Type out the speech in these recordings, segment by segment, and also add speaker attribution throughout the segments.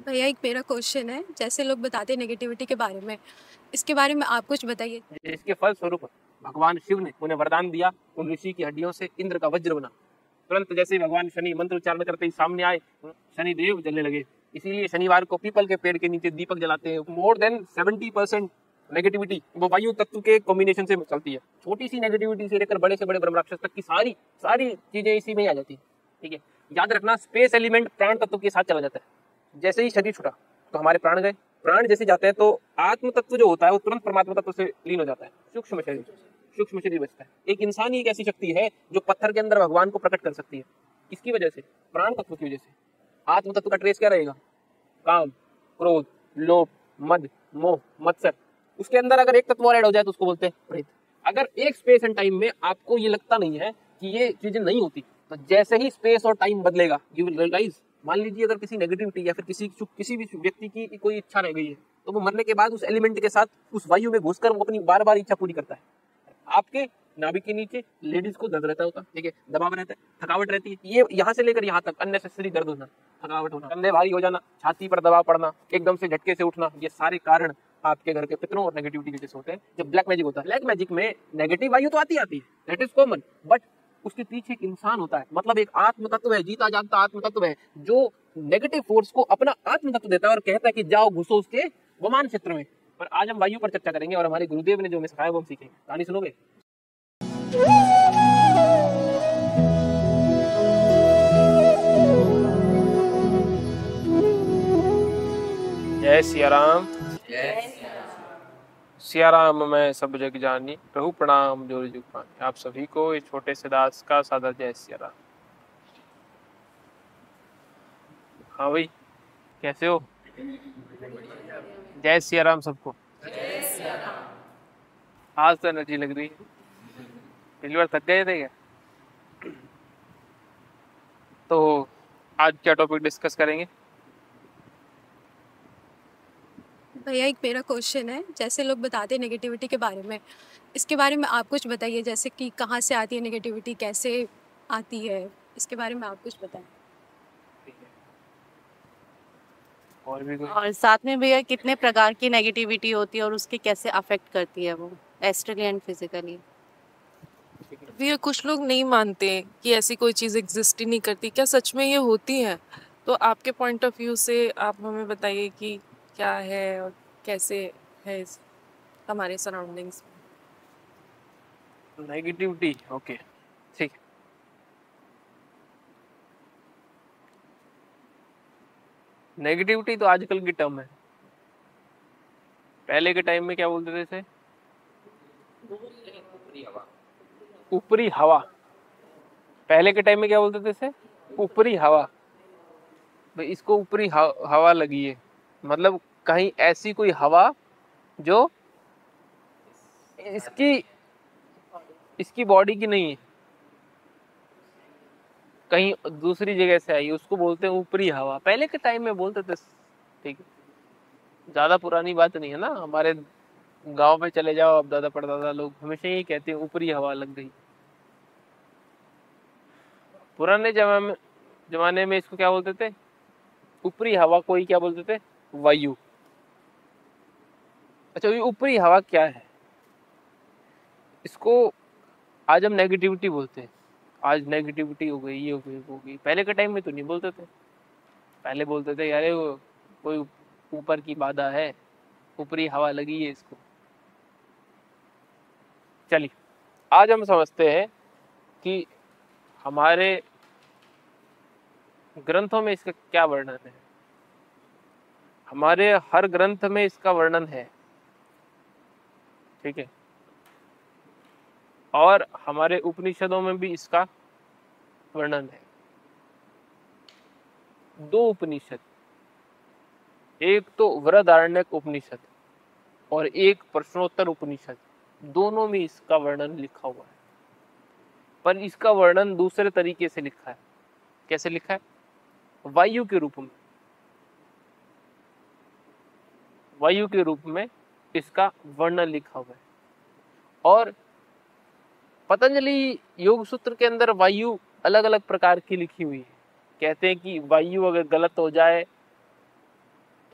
Speaker 1: भैया एक मेरा क्वेश्चन है, जैसे लोग बताते हैं नेगेटिविटी के बारे में, इसके बारे में आप कुछ बताइए।
Speaker 2: इसके फल स्वरूप भगवान शिव ने उन्हें वरदान दिया, उन ऋषि की हड्डियों से इंद्र का वज्र बना। तुरंत जैसे ही भगवान शनि मंत्र उच्चारण करते ही सामने आए, शनि देव जलने लगे। इसीलिए शनिवार को पीपल के पेड़ के नीचे दीपक जलाते हैं। मोर देन 70% नेगेटिविटी वो वायु तत्व के कॉम्बिनेशन से चलती है। छोटी सी नेगेटिविटी से लेकर बड़े से बड़े ब्रह्म राक्षस तक की सारी सारी चीजें इसी में ही आ जाती है। ठीक है, याद रखना, स्पेस एलिमेंट प्राण तत्व के साथ चला जाता है। जैसे ही शरीर छूटा तो हमारे प्राण गए। प्राण जैसे जाते हैं तो आत्म तत्व जो होता है वो तुरंत परमात्मा तत्व से लीन हो जाता है। सूक्ष्म शरीर बचता है। एक इंसान ही एक ऐसी शक्ति है जो पत्थर के अंदर भगवान को प्रकट कर सकती है। किसकी वजह से? प्राण तत्व की वजह से। आत्म तत्व का ट्रेस क्या रहेगा? काम, क्रोध, लोभ, मद, मोह, मत्सर। उसके अंदर अगर एक तत्व और ऐड हो जाए तो उसको बोलते हैं प्रेत। अगर एक स्पेस एंड टाइम में आपको ये लगता नहीं है कि ये चीजें नहीं होती, तो जैसे ही स्पेस और टाइम बदलेगा यू विल रियलाइज। मान लीजिए अगर किसी नेगेटिविटी या फिर किसी भी व्यक्ति की कोई इच्छा रह गई है, तो वो मरने के बाद उस एलिमेंट के साथ उस वायु में घुसकर वो अपनी बार बार इच्छा पूरी करता है। आपके नाभि के नीचे लेडीज को दर्द रहता होता, ठीक है, दबाव रहता है, थकावट रहती है। ये यहाँ से लेकर यहाँ तक अननेसेसरी दर्द होना, थकावट होना, कंधे भारी हो जाना, छाती पर दबाव पड़ना, एकदम से झटके से उठना, ये सारे कारण आपके घर के पितरों और नेगेटिविटी की वजह से होते हैं। जब ब्लैक मैजिक होता है, ब्लैक मैजिक में नेगेटिव वायु तो आती है, दैट इज कॉमन, बट उसके पीछे एक इंसान होता है। मतलब एक आत्म तत्व है, जीता जागता आत्म तत्व है, जो नेगेटिव फोर्स को अपना आत्म तत्व देता है और कहता है कि जाओ घुसो उसके वमान क्षेत्र में। पर आज हम वायु पर चर्चा करेंगे और हमारे गुरुदेव ने जो हमें सिखाया वो हम सीखेंगे। कहानी सुनोगे? जय सिया राम। सिया राम मैं सब जग जानी, प्रभु प्रणाम जोर जुग पानी। आप सभी को इस छोटे से दास का सादर जय सिया राम। हाँ भाई, कैसे हो? जय सिया राम सबको। आज तो एनर्जी लग रही है। पिछली बार थक गए थे क्या? तो आज क्या टॉपिक डिस्कस करेंगे?
Speaker 1: भैया एक मेरा क्वेश्चन है, जैसे लोग बताते हैं नेगेटिविटी के बारे में, इसके बारे में आप कुछ बताइए। जैसे कि कहाँ से आती है नेगेटिविटी, कैसे आती है, इसके बारे में आप कुछ बताएं।
Speaker 2: और भी कोई?
Speaker 3: और साथ में भैया कितने प्रकार की नेगेटिविटी होती है और उसके कैसे अफेक्ट करती है वो एस्ट्रली एंड फिजिकली।
Speaker 4: भैया कुछ लोग नहीं मानते कि ऐसी कोई चीज़ एग्जिस्ट ही नहीं करती, क्या सच में ये होती है? तो आपके पॉइंट ऑफ व्यू से आप हमें बताइए कि क्या है और कैसे है हमारे सराउंडिंग्स में।
Speaker 2: नेगेटिविटी, ओके, ठीक है। नेगेटिविटी तो आजकल की टर्म है। पहले के टाइम में क्या बोलते थे? ऊपरी हवा। पहले के टाइम में क्या बोलते थे? ऊपरी हवा। भाई इसको ऊपरी हवा लगी है, मतलब कहीं ऐसी कोई हवा जो इसकी बॉडी की नहीं है, कहीं दूसरी जगह से आई, उसको बोलते हैं ऊपरी हवा। पहले के टाइम में बोलते थे, ठीक है, ज्यादा पुरानी बात नहीं है ना। हमारे गांव में चले जाओ, अब दादा परदादा लोग हमेशा यही कहते हैं ऊपरी हवा लग गई। पुराने जमाने में इसको क्या बोलते थे? ऊपरी हवा को ही क्या बोलते थे? वायु। अच्छा, ये ऊपरी हवा क्या है? इसको आज हम नेगेटिविटी बोलते हैं। आज नेगेटिविटी हो गई, ये हो गई, वो हो गई। पहले के टाइम में तो नहीं बोलते थे। पहले बोलते थे यार वो कोई ऊपर की बाधा है, ऊपरी हवा लगी है इसको। चलिए आज हम समझते हैं कि हमारे ग्रंथों में इसका क्या वर्णन है। हमारे हर ग्रंथ में इसका वर्णन है, ठीक है, और हमारे उपनिषदों में भी इसका वर्णन है। दो उपनिषद, एक तो वृहदारण्यक उपनिषद और एक प्रश्नोत्तर उपनिषद, दोनों में इसका वर्णन लिखा हुआ है। पर इसका वर्णन दूसरे तरीके से लिखा है। कैसे लिखा है? वायु के रूप में। वायु के रूप में इसका वर्णन लिखा हुआ है। और पतंजलि योग सूत्र के अंदर वायु अलग अलग प्रकार की लिखी हुई है। कहते हैं कि वायु अगर गलत हो जाए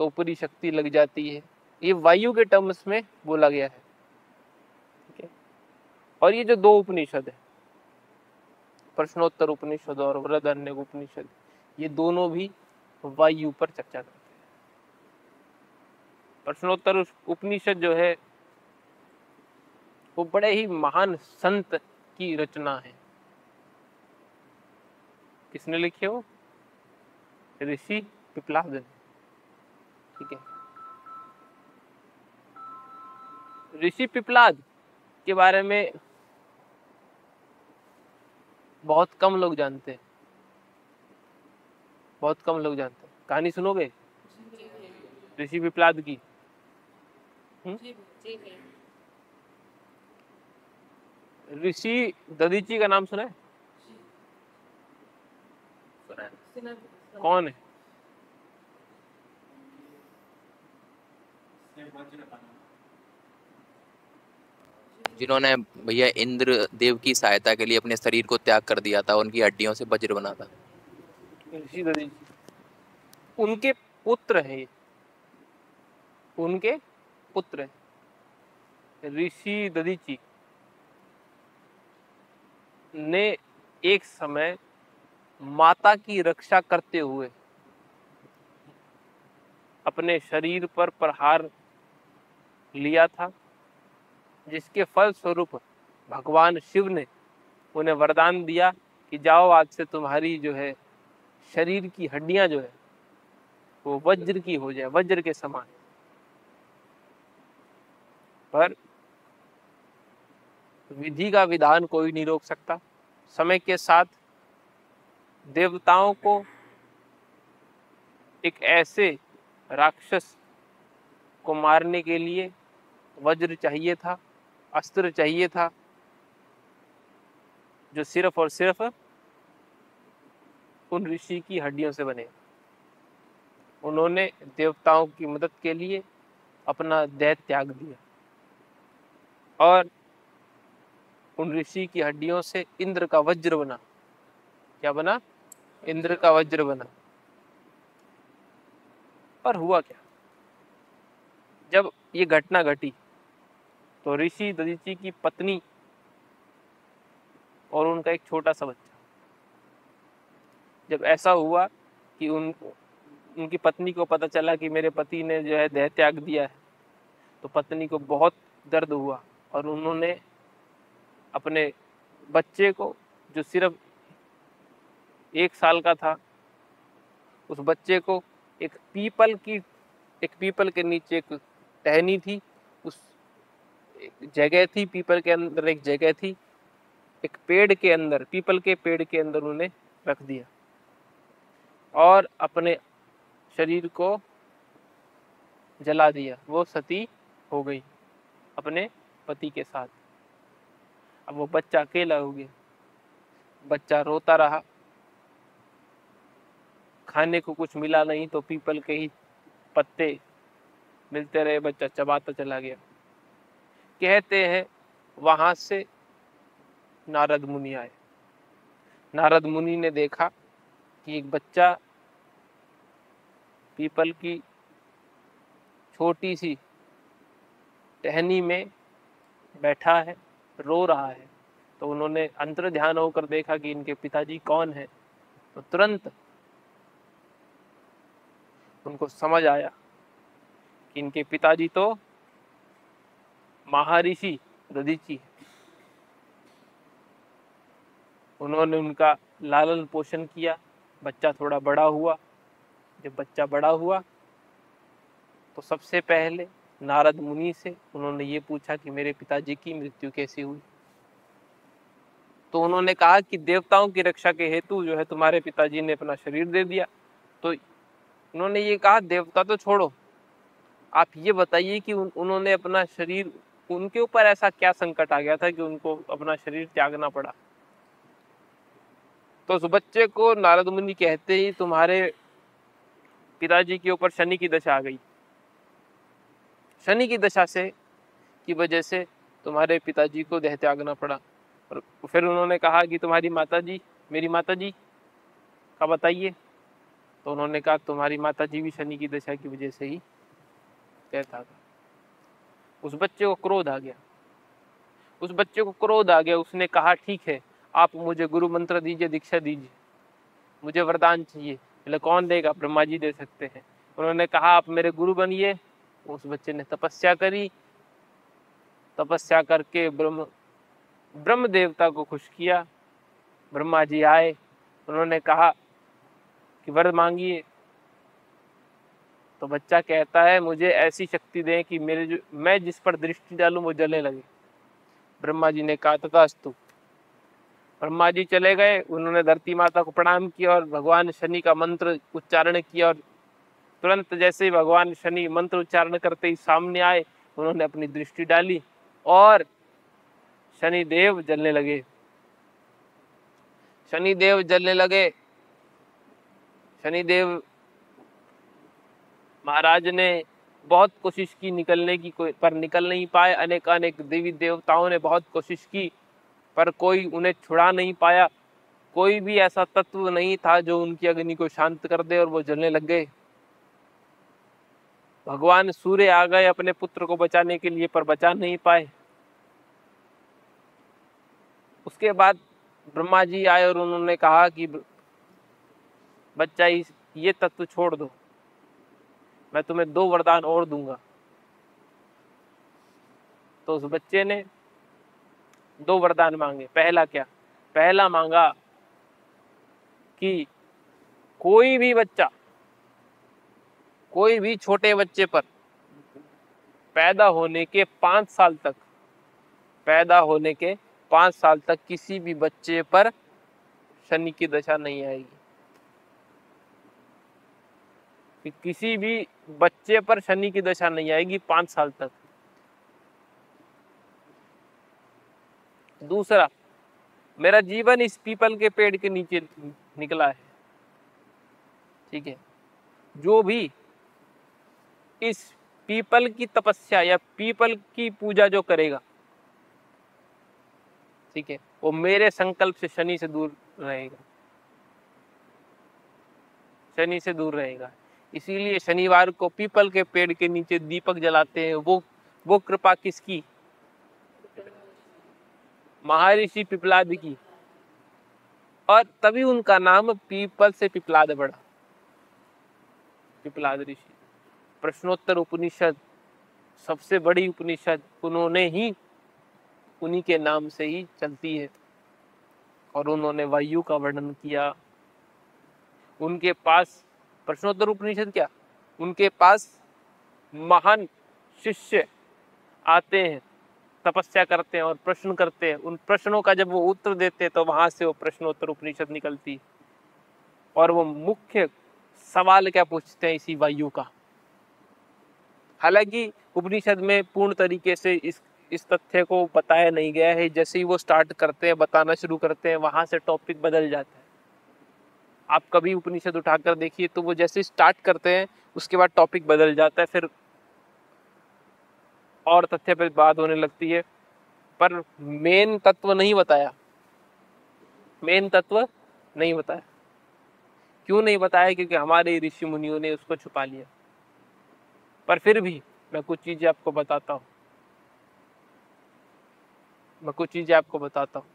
Speaker 2: तो ऊपरी शक्ति लग जाती है। ये वायु के टर्म्स में बोला गया है, ठीक है। और ये जो दो उपनिषद है, प्रश्नोत्तर उपनिषद और बृहदारण्यक उपनिषद, ये दोनों भी वायु पर चर्चा करते हैं। प्रश्नोत्तर उपनिषद जो है वो बड़े ही महान संत की रचना है। किसने लिखे हो? ऋषि पिपलाद ने, ठीक है। ऋषि पिपलाद के बारे में बहुत कम लोग जानते हैं, बहुत कम लोग जानते हैं। कहानी सुनोगे ऋषि पिपलाद की? ऋषि दधीची का नाम सुना है? कौन है?
Speaker 5: जिन्होंने भैया इंद्र देव की सहायता के लिए अपने शरीर को त्याग कर दिया था, उनकी हड्डियों से वज्र बना था।
Speaker 2: ऋषि दधीची उनके पुत्र हैं, उनके पुत्र हैं। ऋषि दधीची ने एक समय माता की रक्षा करते हुए अपने शरीर पर प्रहार लिया था, जिसके फल स्वरूप भगवान शिव ने उन्हें वरदान दिया कि जाओ, आज से तुम्हारी जो है शरीर की हड्डियां जो है वो वज्र की हो जाए, वज्र के समान। पर विधि का विधान कोई नहीं रोक सकता। समय के साथ देवताओं को एक ऐसे राक्षस को मारने के लिए वज्र चाहिए था, अस्त्र चाहिए था, जो सिर्फ और सिर्फ उन ऋषि की हड्डियों से बने। उन्होंने देवताओं की मदद के लिए अपना देह त्याग दिया और उन ऋषि की हड्डियों से इंद्र का वज्र बना। क्या बना? इंद्र का वज्र बना। पर हुआ क्या? जब ये घटना घटी तो ऋषि दधीची की पत्नी और उनका एक छोटा सा बच्चा, जब ऐसा हुआ कि उनकी पत्नी को पता चला कि मेरे पति ने जो है देह त्याग दिया है, तो पत्नी को बहुत दर्द हुआ और उन्होंने अपने बच्चे को, जो सिर्फ 1 साल का था, उस बच्चे को एक पीपल के नीचे एक टहनी थी, उस जगह थी, पीपल के अंदर एक जगह थी, एक पेड़ के अंदर, पीपल के पेड़ के अंदर उन्हें रख दिया और अपने शरीर को जला दिया। वो सती हो गई अपने पति के साथ। अब वो बच्चा अकेला हो गया, बच्चा रोता रहा, खाने को कुछ मिला नहीं तो पीपल के ही पत्ते मिलते रहे, बच्चा चबाता चला गया। कहते हैं वहां से नारद मुनि आए। नारद मुनि ने देखा कि एक बच्चा पीपल की छोटी सी टहनी में बैठा है, रो रहा है। तो उन्होंने अंतर ध्यान होकर देखा कि इनके पिताजी कौन है, तो तुरंत उनको समझ आया कि इनके पिताजी तो महर्षि दधीची है। उन्होंने उनका लालन पोषण किया, बच्चा थोड़ा बड़ा हुआ। जब बच्चा बड़ा हुआ तो सबसे पहले नारद मुनि से उन्होंने ये पूछा कि मेरे पिताजी की मृत्यु कैसे हुई। तो उन्होंने कहा कि देवताओं की रक्षा के हेतु जो है तुम्हारे पिताजी ने अपना शरीर दे दिया। तो उन्होंने ये कहा देवता तो छोड़ो, आप ये बताइए कि उन्होंने अपना शरीर, उनके ऊपर ऐसा क्या संकट आ गया था कि उनको अपना शरीर त्यागना पड़ा। तो उस बच्चे को नारद मुनि कहते ही तुम्हारे पिताजी के ऊपर शनि की दशा आ गई। शनि की दशा से की वजह से तुम्हारे पिताजी को देह त्यागना पड़ा। और फिर उन्होंने कहा कि तुम्हारी माताजी, मेरी माताजी का बताइए। तो उन्होंने कहा तुम्हारी माता जी भी शनि की दशा की वजह से ही कहता था। उस बच्चे को क्रोध आ गया, उस बच्चे को क्रोध आ गया। उसने कहा ठीक है, आप मुझे गुरु मंत्र दीजिए, दीक्षा दीजिए, मुझे वरदान चाहिए। बोले कौन देगा? ब्रह्मा जी दे सकते हैं। उन्होंने कहा आप मेरे गुरु बनिए। उस बच्चे ने तपस्या करी, तपस्या करके ब्रह्म देवता को खुश किया। ब्रह्मा जी आए, उन्होंने कहा कि वर मांगिए। तो बच्चा कहता है मुझे ऐसी शक्ति दें कि मैं जिस पर दृष्टि डालूं वो जलने लगे। ब्रह्मा जी ने कहा तथास्तु। ब्रह्मा जी चले गए, उन्होंने धरती माता को प्रणाम किया और भगवान शनि का मंत्र उच्चारण किया। और तुरंत जैसे ही भगवान शनि मंत्र उच्चारण करते ही सामने आए, उन्होंने अपनी दृष्टि डाली और शनिदेव जलने लगे। शनिदेव जलने लगे। शनिदेव महाराज ने बहुत कोशिश की निकलने की, पर निकल नहीं पाए। अनेक देवी देवताओं ने बहुत कोशिश की, पर कोई उन्हें छुड़ा नहीं पाया। कोई भी ऐसा तत्व नहीं था जो उनकी अग्नि को शांत कर दे, और वो जलने लग गए। भगवान सूर्य आ गए अपने पुत्र को बचाने के लिए, पर बचा नहीं पाए। उसके बाद ब्रह्मा जी आए और उन्होंने कहा कि बच्चा ये तत्व छोड़ दो, मैं तुम्हें 2 वरदान और दूंगा। तो उस बच्चे ने 2 वरदान मांगे। पहला क्या? पहला मांगा कि कोई भी बच्चा, कोई भी छोटे बच्चे पर पैदा होने के 5 साल तक, पैदा होने के 5 साल तक किसी भी बच्चे पर शनि की दशा नहीं आएगी। कि किसी भी बच्चे पर शनि की दशा नहीं आएगी 5 साल तक। दूसरा, मेरा जीवन इस पीपल के पेड़ के नीचे निकला है, ठीक है। जो भी इस पीपल की तपस्या या पीपल की पूजा जो करेगा, ठीक है, वो मेरे संकल्प से शनि से दूर रहेगा, शनि से दूर रहेगा। इसीलिए शनिवार को पीपल के पेड़ के नीचे दीपक जलाते हैं। वो कृपा किसकी? महर्षि पिपलाद की। और तभी उनका नाम पीपल से पिपलाद बढ़ा, पिपलाद ऋषि। प्रश्नोत्तर उपनिषद सबसे बड़ी उपनिषद उन्होंने ही, उन्हीं के नाम से ही चलती है। और उन्होंने वायु का वर्णन किया। उनके पास प्रश्नोत्तर उपनिषद क्या, उनके पास महान शिष्य आते हैं, तपस्या करते हैं और प्रश्न करते हैं। उन प्रश्नों का जब वो उत्तर देते हैं तो वहां से वो प्रश्नोत्तर उपनिषद निकलती। और वो मुख्य सवाल क्या पूछते हैं? इसी वायु का। हालांकि उपनिषद में पूर्ण तरीके से इस तथ्य को बताया नहीं गया है। जैसे ही वो स्टार्ट करते हैं, बताना शुरू करते हैं, वहां से टॉपिक बदल जाता है। आप कभी उपनिषद उठाकर देखिए तो वो जैसे स्टार्ट करते हैं उसके बाद टॉपिक बदल जाता है, फिर और तथ्य पर बात होने लगती है। पर मेन तत्व नहीं बताया, मेन तत्व नहीं बताया। क्यों नहीं बताया? क्योंकि हमारे ऋषि मुनियों ने उसको छुपा लिया। पर फिर भी मैं कुछ चीजें आपको बताता हूँ,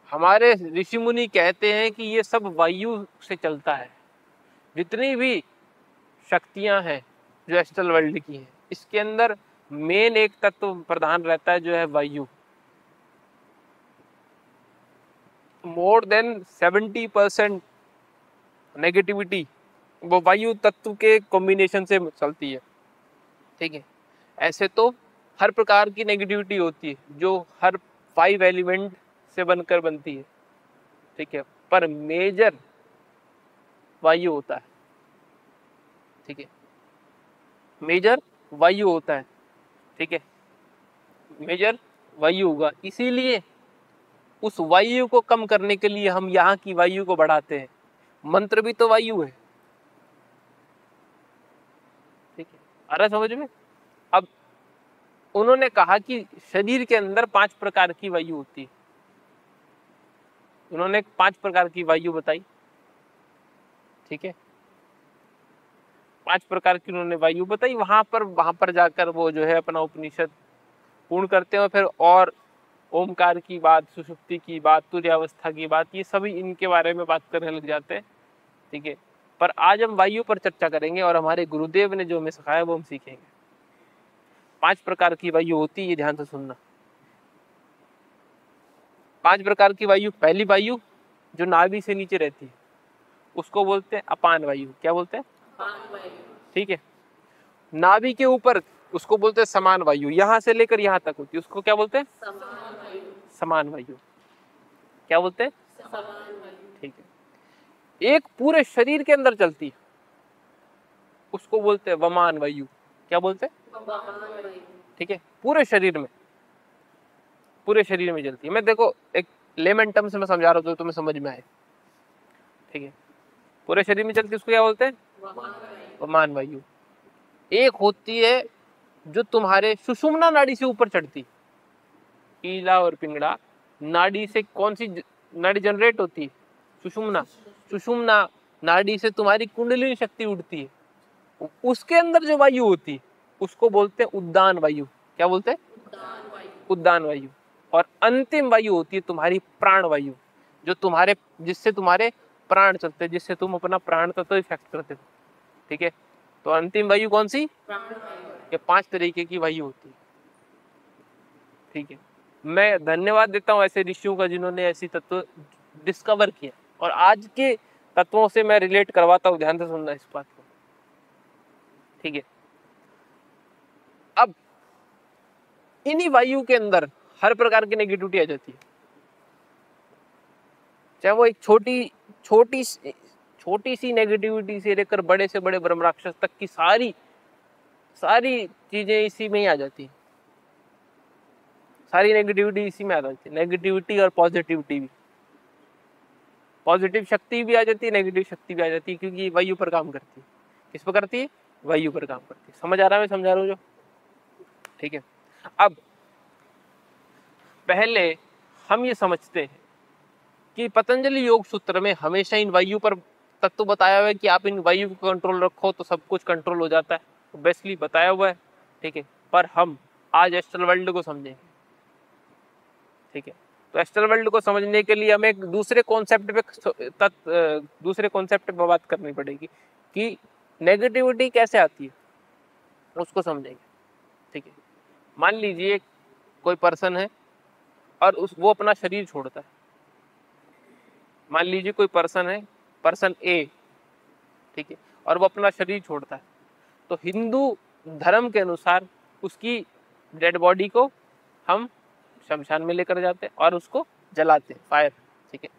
Speaker 2: हमारे ऋषि मुनि कहते हैं कि ये सब वायु से चलता है। जितनी भी शक्तियां हैं जो एस्ट्रल वर्ल्ड की हैं, इसके अंदर मेन एक तत्व प्रधान रहता है जो है वायु। मोर देन 70% नेगेटिविटी वो वायु तत्व के कॉम्बिनेशन से चलती है, ठीक है। ऐसे तो हर प्रकार की नेगेटिविटी होती है जो हर 5 एलिमेंट से बनकर बनती है, ठीक है। पर मेजर वायु होता है, ठीक है, मेजर वायु होता है, ठीक है, मेजर वायु होगा। इसीलिए उस वायु को कम करने के लिए हम यहाँ की वायु को बढ़ाते हैं। मंत्र भी तो वायु है, ठीक है, आ रहा समझ में? अब उन्होंने कहा कि शरीर के अंदर 5 प्रकार की वायु होती है। उन्होंने 5 प्रकार की वायु बताई, ठीक है। 5 प्रकार की उन्होंने वायु बताई। वहां पर जाकर वो जो है अपना उपनिषद पूर्ण करते हैं और फिर और ओमकार की बात, सुषुप्ति की बात, तुर्यावस्था की बात, ये सभी इनके बारे में बात करने लग जाते हैं। ठीक है, पर आज हम वायु पर चर्चा करेंगे और हमारे गुरुदेव ने जो हमें सिखाया वो हम सीखेंगे। 5 प्रकार की वायु होती है, ये ध्यान से सुनना। 5 प्रकार की वायु। पहली वायु जो नाभि से नीचे रहती है उसको बोलते हैं अपान वायु। क्या बोलते हैं? ठीक है। नाभि के ऊपर उसको बोलते हैं समान वायु। यहां से लेकर यहां तक होती है, उसको क्या बोलते हैं? समान वायु। क्या बोलते हैं? ठीक है। एक पूरे शरीर के अंदर चलती है उसको बोलते हैं वमान वायु। क्या बोलते हैं? ठीक है, पूरे शरीर में चलती है। मैं देखो एक लेमन टर्म से मैं समझा रहा हूँ तो तुम्हें समझ में आए। ठीक है, पूरे शरीर में चलती है, उसको क्या बोलते हैं? वमान वायु। एक होती है जो तुम्हारे सुषुम्ना नाड़ी से ऊपर चढ़ती, ईला और पिंगला नाड़ी से कौन सी नाड़ी जनरेट होती है? सुषुम्ना नाड़ी से तुम्हारी कुंडलिनी शक्ति उठती है। उसके अंदर जो वायु होती है उसको बोलते हैं उद्दान वायु। क्या बोलते हैं? उद्दान वायु। और अंतिम वायु होती है तुम्हारी प्राण वायु, जो जिससे तुम्हारे प्राण चलते, जिससे तुम अपना प्राण तत्व इफेक्ट करते हो। ठीक है, तो अंतिम वायु कौन सी? ये 5 तरीके की वायु होती है। ठीक है, मैं धन्यवाद देता हूँ ऐसे ऋषियों का जिन्होंने ऐसी तत्व डिस्कवर किया और आज के तत्वों से मैं रिलेट करवाता हूँ। ध्यान से सुनना इस बात को। ठीक है, अब इन्हीं वायु के अंदर हर प्रकार की नेगेटिविटी आ जाती है, चाहे वो एक छोटी सी नेगेटिविटी से लेकर बड़े से बड़े ब्रह्म राक्षस तक की सारी चीजें इसी में ही आ जाती है। सारी नेगेटिविटी इसी में आ जाती है। नेगेटिविटी और पॉजिटिविटी भी, पॉजिटिव शक्ति भी आ जाती है, नेगेटिव शक्ति भी आ जाती है, क्योंकि वायु पर काम करती है। किस पर करती है? वायु पर काम करती है। समझ आ रहा है? मैं समझा रहा हूँ जो। ठीक है, अब पहले हम ये समझते हैं कि पतंजलि योग सूत्र में हमेशा इन वायु पर तत्व बताया हुआ है कि आप इन वायु को कंट्रोल रखो तो सब कुछ कंट्रोल हो जाता है, बेसिकली बताया हुआ है। ठीक है, पर हम आज एस्ट्रल वर्ल्ड को समझेंगे। ठीक है, तो एस्ट्रल वर्ल्ड को समझने के लिए हमें एक दूसरे कॉन्सेप्ट पे बात करनी पड़ेगी कि नेगेटिविटी कैसे आती है, उसको समझेंगे। ठीक है, मान लीजिए कोई पर्सन है और वो अपना शरीर छोड़ता है। मान लीजिए कोई पर्सन है, पर्सन ए, ठीक है, और वो अपना शरीर छोड़ता है, तो हिंदू धर्म के अनुसार उसकी डेड बॉडी को हम शमशान में लेकर जाते हैं और उसको जलाते हैं, फायर। ठीक है,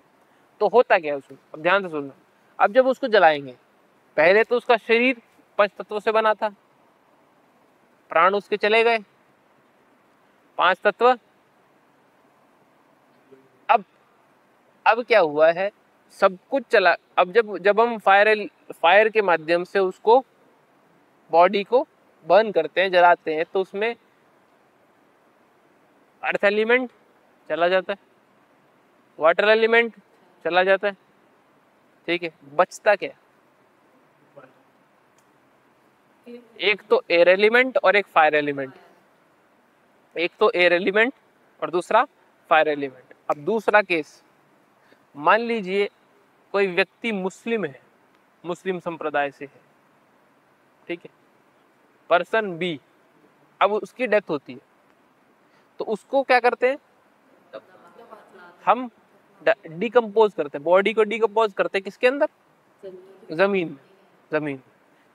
Speaker 2: तो होता क्या है उसमें? अब ध्यान से सुनना। अब जब उसको जलाएंगे, पहले तो उसका शरीर 5 तत्वों से बना था, प्राण उसके चले गए, 5 तत्व। अब क्या हुआ है? सब कुछ चला। अब जब हम फायर के माध्यम से उसको बॉडी को बर्न करते हैं, जलाते हैं, तो उसमें अर्थ एलिमेंट चला जाता है, वाटर एलिमेंट चला जाता है। ठीक है, बचता क्या? एक तो एयर एलिमेंट और एक फायर एलिमेंट। एक तो एयर एलिमेंट और दूसरा फायर एलिमेंट। अब दूसरा केस, मान लीजिए कोई व्यक्ति मुस्लिम है, मुस्लिम संप्रदाय से है। ठीक है, पर्सन बी, अब उसकी डेथ होती है, तो उसको क्या करते हैं? हम डिकम्पोज करते हैं, बॉडी को डिकम्पोज करते हैं। किसके अंदर? जमीन।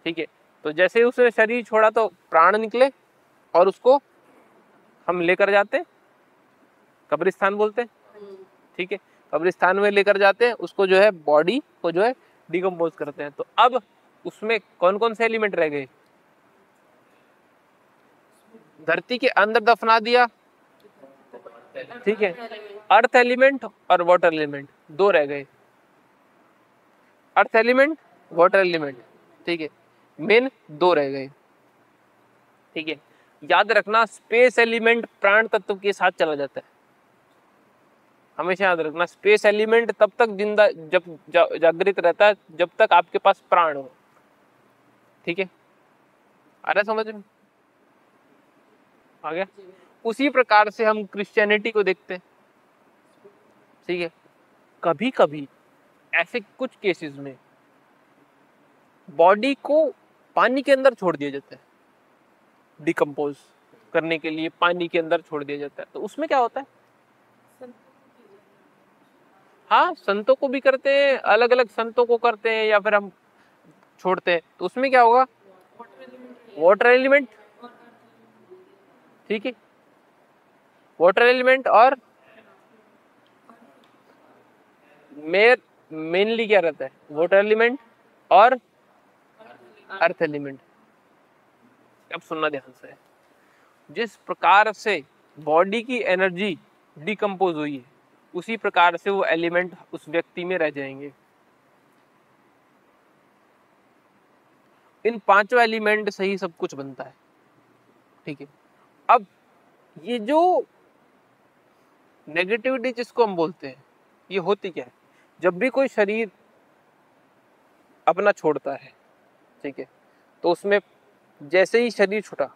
Speaker 2: ठीक है, तो जैसे उसने शरीर छोड़ा तो प्राण निकले और उसको हम लेकर जाते हैं, कब्रिस्तान बोलते हैं। ठीक है, कब्रिस्तान में लेकर जाते हैं उसको, जो है बॉडी को जो है डिकम्पोज करते हैं। तो अब उसमें कौन कौन से एलिमेंट रह गए? धरती के अंदर दफना दिया, ठीक है, अर्थ एलिमेंट और वाटर एलिमेंट 2 रह गए। अर्थ एलिमेंट, वाटर एलिमेंट, ठीक है, मेन 2 रह गए। ठीक है, याद रखना स्पेस एलिमेंट प्राण तत्व के साथ चला जाता है। हमेशा याद रखना, स्पेस एलिमेंट तब तक जिंदा जब जागृत रहता है जब तक आपके पास प्राण हो। ठीक है, आ रहा समझ में? आ गया? उसी प्रकार से हम क्रिश्चियनिटी को देखते हैं। ठीक है, कभी कभी ऐसे कुछ केसेस में बॉडी को पानी के अंदर छोड़ दिया जाता है, डिकम्पोज करने के लिए पानी के अंदर छोड़ दिया जाता है। तो उसमें क्या होता है? हाँ, संतों को भी करते हैं, अलग अलग संतों को करते हैं, या फिर हम छोड़ते हैं। तो उसमें क्या होगा? Water element. ठीक है, वाटर एलिमेंट और मेनली क्या रहता है? वाटर एलिमेंट और अर्थ एलिमेंट। अब सुनना ध्यान से, जिस प्रकार से बॉडी की एनर्जी डिकम्पोज हुई है उसी प्रकार से वो एलिमेंट उस व्यक्ति में रह जाएंगे। इन पांचों एलिमेंट से ही सब कुछ बनता है। ठीक है, अब ये जो नेगेटिविटी जिसको हम बोलते हैं, ये होती क्या है? जब भी कोई शरीर अपना छोड़ता है, ठीक है, तो उसमें जैसे ही शरीर छूटा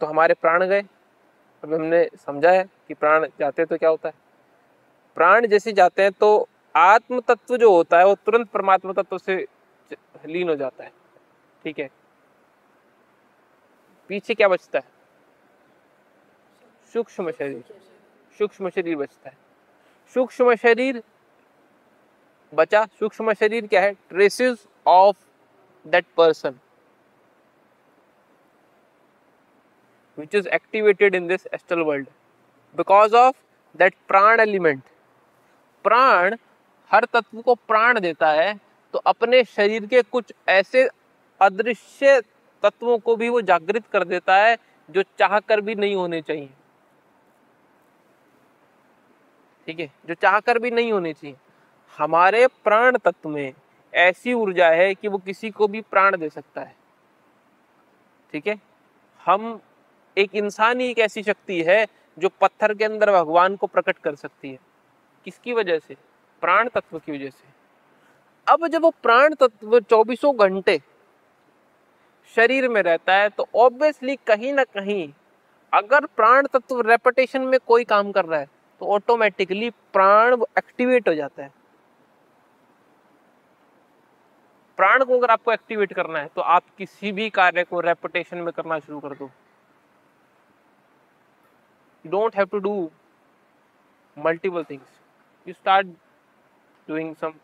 Speaker 2: तो हमारे प्राण गए। अब हमने समझा है कि प्राण जाते हैं तो क्या होता है? प्राण जैसे जाते हैं तो आत्म तत्व जो होता है वो तुरंत परमात्मा तत्व से लीन हो जाता है। ठीक है, पीछे क्या बचता है? सूक्ष्म शरीर। सूक्ष्म शरीर बचता है। सूक्ष्म शरीर बचा। सूक्ष्म शरीर क्या है? Traces of that person which is activated in this astral world because of that प्राण element। प्राण हर तत्व को प्राण देता है, तो अपने शरीर के कुछ ऐसे अदृश्य तत्वों को भी वो जागृत कर देता है जो चाहकर भी नहीं होने चाहिए। ठीक है, जो चाहकर भी नहीं होने चाहिए। हमारे प्राण तत्व में ऐसी ऊर्जा है कि वो किसी को भी प्राण दे सकता है। ठीक है, हम एक इंसान ही एक ऐसी शक्ति है जो पत्थर के अंदर भगवान को प्रकट कर सकती है। किसकी वजह से? प्राण तत्व की वजह से। अब जब वो प्राण तत्व 24 घंटे शरीर में रहता है तो ऑब्वियसली कहीं ना कहीं अगर प्राण तत्व रेपिटेशन में कोई काम कर रहा है तो ऑटोमेटिकली प्राण एक्टिवेट हो जाता है। प्राण को अगर आपको एक्टिवेट करना है तो आप किसी भी कार्य को रेपिटेशन में करना शुरू कर दो। You don't have to do multiple things. You start doing some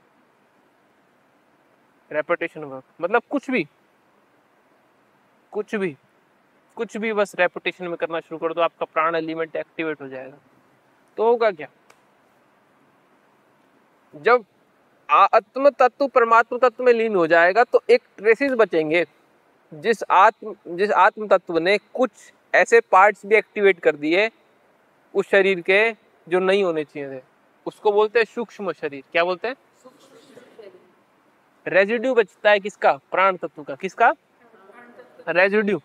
Speaker 2: repetition work। मतलब कुछ भी बस रेपिटेशन में करना शुरू कर दो, आपका प्राण एलिमेंट एक्टिवेट हो जाएगा। तो होगा क्या? जब आत्म तत्व परमात्मा तत्व में लीन हो जाएगा तो एक ट्रेसेस बचेंगे। जिस आत्म तत्व ने कुछ ऐसे पार्ट्स भी एक्टिवेट कर दिए उस शरीर के जो नहीं होने चाहिए थे, उसको बोलते हैं सूक्ष्म शरीर। क्या बोलते हैं? रेजिड्यू बचता है किसका? प्राण तत्व का। किसका? रेजिड्यू।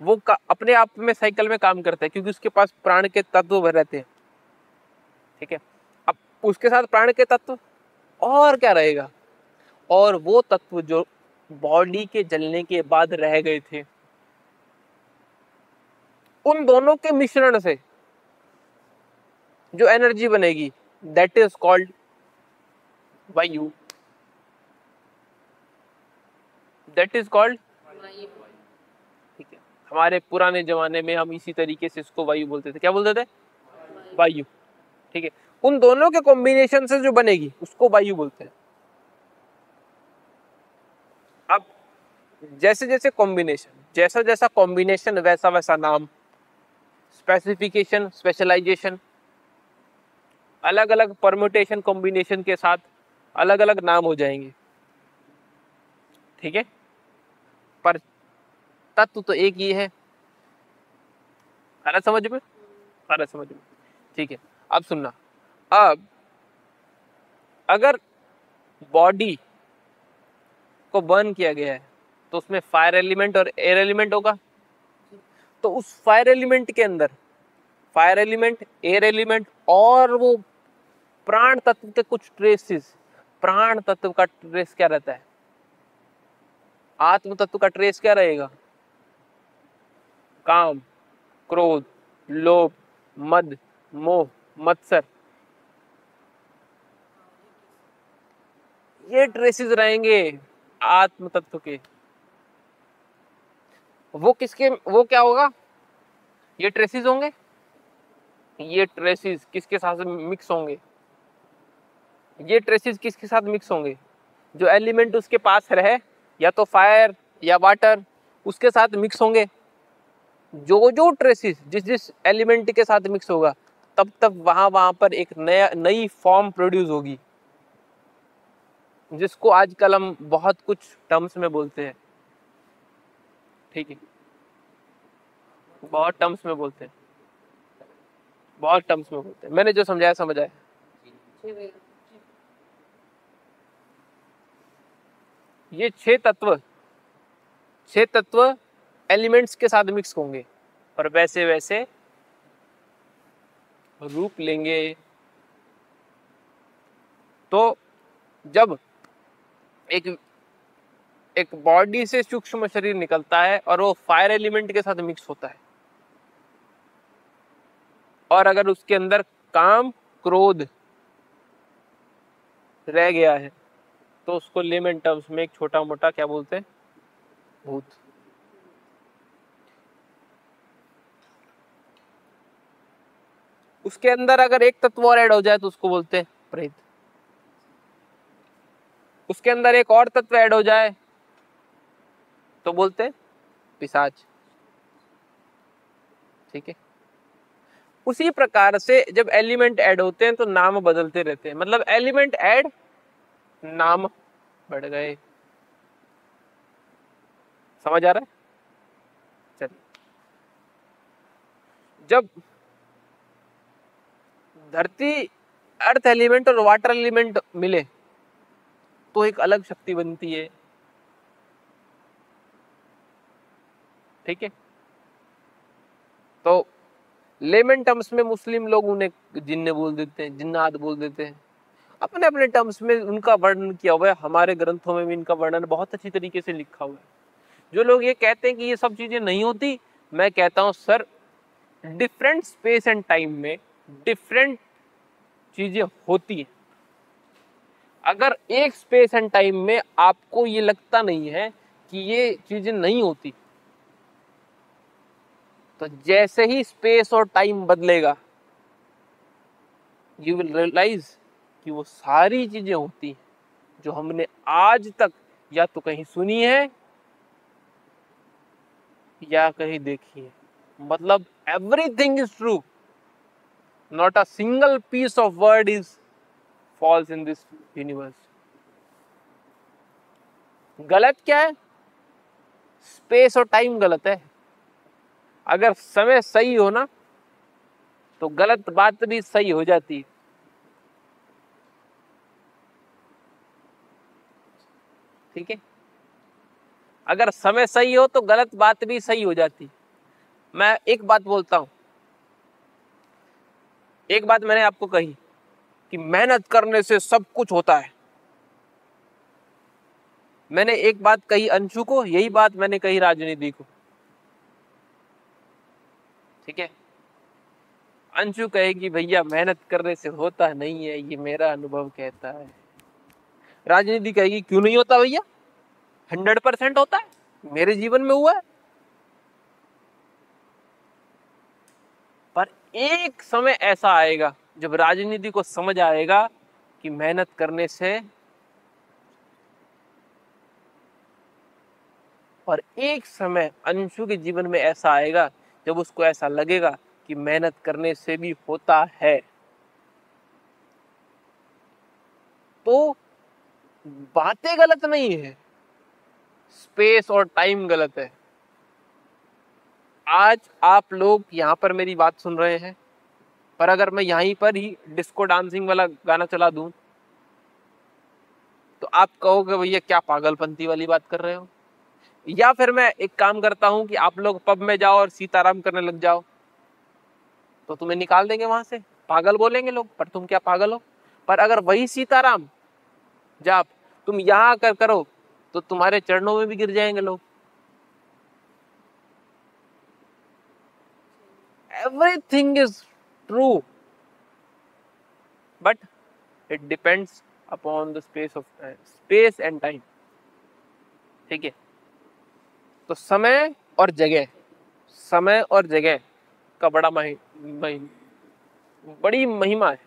Speaker 2: वो अपने आप में साइकिल में काम करता है क्योंकि उसके पास प्राण के तत्व भर रहते हैं। ठीक है, अब उसके साथ प्राण के तत्व और क्या रहेगा? और वो तत्व जो बॉडी के जलने के बाद रह गए थे, उन दोनों के मिश्रण से जो एनर्जी बनेगी दैट इज कॉल्ड वायु। That is called. ठीक है, हमारे पुराने जमाने में हम इसी तरीके से इसको वायु बोलते थे। क्या बोलते थे? वायु। ठीक है, उन दोनों के कॉम्बिनेशन से जो बनेगी उसको वायु बोलते हैं। अब जैसे जैसे कॉम्बिनेशन, जैसा जैसा कॉम्बिनेशन वैसा वैसा नाम, स्पेसिफिकेशन, स्पेशलाइजेशन, अलग अलग परम्यूटेशन कॉम्बिनेशन के साथ अलग अलग नाम हो जाएंगे। ठीक है, पर तत्व तो एक ही है। आ रहा समझ में? आ रहा समझ में? ठीक है, अब सुनना। अब अगर बॉडी को बर्न किया गया है तो उसमें फायर एलिमेंट और एयर एलिमेंट होगा। तो उस फायर एलिमेंट के अंदर फायर एलिमेंट, एयर एलिमेंट और वो प्राण तत्व के कुछ ट्रेसेस, प्राण तत्व का ट्रेस क्या रहता है? आत्म तत्व का ट्रेस क्या रहेगा? काम, क्रोध, लोभ, मद, मोह, मत्सर, ये ट्रेसेस रहेंगे आत्म तत्व के। वो क्या होगा? ये ट्रेसेस होंगे। ये ट्रेसेस किसके साथ मिक्स होंगे? ये ट्रेसेस किसके साथ मिक्स होंगे? जो एलिमेंट उसके पास रहे, या तो फायर या वाटर, उसके साथ मिक्स होंगे। जो ट्रेसेस जिस एलिमेंट के साथ मिक्स होगा, तब वहां पर एक नई फॉर्म प्रोड्यूस होगी, जिसको आजकल हम बहुत कुछ टर्म्स में बोलते हैं। ठीक है, बहुत टर्म्स में बोलते हैं, बहुत टर्म्स में बोलते हैं। मैंने जो समझाया समझ आया। ये छह तत्व एलिमेंट्स के साथ मिक्स होंगे और वैसे वैसे रूप लेंगे। तो जब एक बॉडी से सूक्ष्म शरीर निकलता है और वो फायर एलिमेंट के साथ मिक्स होता है, और अगर उसके अंदर काम, क्रोध रह गया है, तो उसको लेमन टर्म्स में एक छोटा मोटा क्या बोलते हैं? भूत। उसके अंदर अगर एक तत्व और ऐड हो जाए तो उसको बोलते हैं प्रेत। उसके अंदर एक और तत्व ऐड हो जाए तो बोलते हैं पिशाच। ठीक है, उसी प्रकार से जब एलिमेंट ऐड होते हैं तो नाम बदलते रहते हैं। मतलब एलिमेंट ऐड, नाम बढ़ गए। समझ आ रहा है? चलिए, जब धरती, अर्थ एलिमेंट और वाटर एलिमेंट मिले तो एक अलग शक्ति बनती है। ठीक है, तो लेमन टर्म्स में मुस्लिम लोग उन्हें जिन्ने बोल देते हैं, जिन्नात बोल देते हैं। अपने अपने टर्म्स में उनका वर्णन किया हुआ है। हमारे ग्रंथों में भी इनका वर्णन बहुत अच्छी तरीके से लिखा हुआ है। जो लोग ये कहते हैं कि ये सब चीजें नहीं होती, मैं कहता हूं sir, different space and time में डिफरेंट चीजें होती हैं। अगर एक स्पेस एंड टाइम में आपको ये लगता नहीं है कि ये चीजें नहीं होती, तो जैसे ही स्पेस और टाइम बदलेगा, यू विल रियलाइज कि वो सारी चीजें होती हैं जो हमने आज तक या तो कहीं सुनी है या कहीं देखी है। मतलब everything is true, not a single piece of word is false in this universe. गलत क्या है? स्पेस और टाइम गलत है। अगर समय सही हो ना, तो गलत बात भी सही हो जाती है। ठीक है, अगर समय सही हो तो गलत बात भी सही हो जाती। मैं एक बात बोलता हूं, एक बात मैंने आपको कही कि मेहनत करने से सब कुछ होता है। मैंने एक बात कही अंशु को, यही बात मैंने कही राजनीति को। ठीक है, अंशु कहेगी भैया मेहनत करने से होता नहीं है, ये मेरा अनुभव कहता है। राजनीति कहेगी क्यों नहीं होता भैया, 100% होता है, मेरे जीवन में हुआ है। पर एक समय ऐसा आएगा जब राजनीति को समझ आएगा कि मेहनत करने से, और एक समय अंशु के जीवन में ऐसा आएगा जब उसको ऐसा लगेगा कि मेहनत करने से भी होता है। तो बातें गलत नहीं है, स्पेस और टाइम गलत है। आज आप लोग यहाँ पर मेरी बात सुन रहे हैं, पर अगर मैं यहीं पर ही डिस्को डांसिंग वाला गाना चला दूं तो आप कहोगे भैया क्या पागलपंती वाली बात कर रहे हो। या फिर मैं एक काम करता हूं कि आप लोग पब में जाओ और सीताराम करने लग जाओ, तो तुम्हें निकाल देंगे वहां से, पागल बोलेंगे लोग, पर तुम क्या पागल हो। पर अगर वही सीताराम जाप तुम यहाँ आकर करो तो तुम्हारे चरणों में भी गिर जाएंगे लोग। Everything is true but it depends upon the space and time. ठीक है, तो समय और जगह का बड़ी महिमा है।